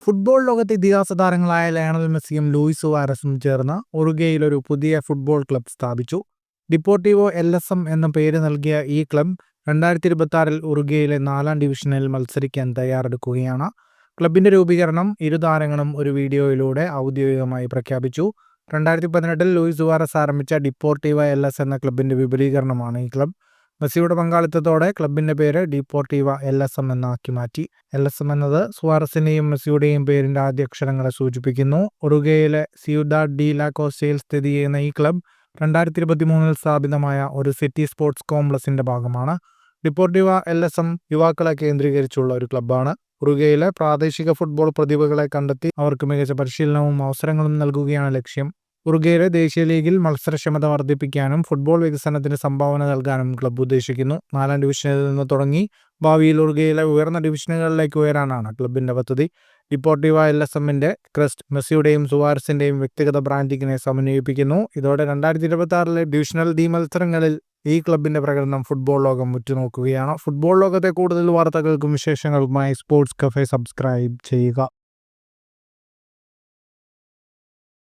Football ലോകത്തെ ഇതിഹാസ താരങ്ങളായ ലയണൽ മെസ്സിയും ലൂയിസ് സുവാരസും ചേർന്ന് ഉറുഗ്വേയിൽ ഒരു പുതിയ ഫുട്ബോൾ ക്ലബ് സ്ഥാപിച്ചു. ഡിപ്പോർട്ടീവോ LSM എന്ന പേര് നൽകിയ ഈ ക്ലബ് 2026 ഉറുഗ്വേയിലെ 4ാം ഡിവിഷനിൽ മത്സരിക്കാൻ തയ്യാറെടുക്കുകയാണ്. ക്ലബിന്റെ രൂപീകരണം ഇരു താരങ്ങളും ഒരു വീഡിയോയിലൂടെ ഔദ്യോഗികമായി പ്രഖ്യാപിച്ചു. 2018 ലൂയിസ് സുവാരസ് ആരംഭിച്ച ഡിപ്പോർട്ടീവോ LS എന്ന ക്ലബിന്റെ വിപുലീകരണമാണ് ഈ ക്ലബ്. മെസ്സിയുടെ പങ്കാളിത്തത്തോടെ ക്ലബിന്റെ പേര് ഡിപ്പോർട്ടീവോ LSM എന്നാക്കി മാറ്റി. LSM എന്നത് സുവാരസിന്റെയും മെസ്സിയുടെയും പേരിന്റെ ആദ്യ അക്ഷരങ്ങളെ സൂചിപ്പിക്കുന്നു. ഉറുഗ്വേയിലെ സിയുഡാഡ് ഡി ലാ കോസ്റ്റയിൽ സ്ഥിതി ചെയ്യുന്ന ഈ ക്ലബ് 2023 സ്ഥാപിതമായ ഒരു സിറ്റി സ്പോർട്സ് കോംപ്ലക്സിന്റെ ഭാഗമാണ്. ഡിപ്പോർട്ടീവോ LSM യുവാക്കളെ കേന്ദ്രീകരിച്ചുള്ള ഒരു ക്ലബ്ബാണ്. ഉറുഗ്വേയിലെ പ്രാദേശിക ഫുട്ബോൾ പ്രതിഭകളെ കണ്ടെത്തി അവർക്ക് മികച്ച പരിശീലനവും അവസരങ്ങളും നൽകുകയാണ് ലക്ഷ്യം. ഉറുഗ്വേയിലെ ദേശീയ ലീഗിൽ മത്സരക്ഷമത വർദ്ധിപ്പിക്കാനും ഫുട്ബോൾ വികസനത്തിന് സംഭാവന നൽകാനും ക്ലബ്ബ് ഉദ്ദേശിക്കുന്നു. 4ാം ഡിവിഷനിൽ നിന്ന് തുടങ്ങി ഭാവിയിൽ ഉറുഗ്വേയിലെ ഉയർന്ന ഡിവിഷനുകളിലേക്ക് ഉയരാനാണ് ക്ലബിന്റെ പദ്ധതി. ഡിപ്പോർട്ടീവോ LSMന്റെ ക്രസ്റ്റ് മെസ്സിയുടെയും സുവാരസിന്റെയും വ്യക്തിഗത ബ്രാൻഡിങ്ങിനെ സമന്വയിപ്പിക്കുന്നു. ഇതോടെ 2026 ഡിവിഷണൽ ഡി മത്സരങ്ങളിൽ ഈ ക്ലബിന്റെ പ്രകടനം ഫുട്ബോൾ ലോകം ഉറ്റുനോക്കുകയാണ്. ഫുട്ബോൾ ലോകത്തെ കൂടുതൽ വാർത്തകൾക്കും വിശേഷങ്ങൾക്കുമായി സ്പോർട്സ് കഫേ സബ്സ്ക്രൈബ് ചെയ്യുക.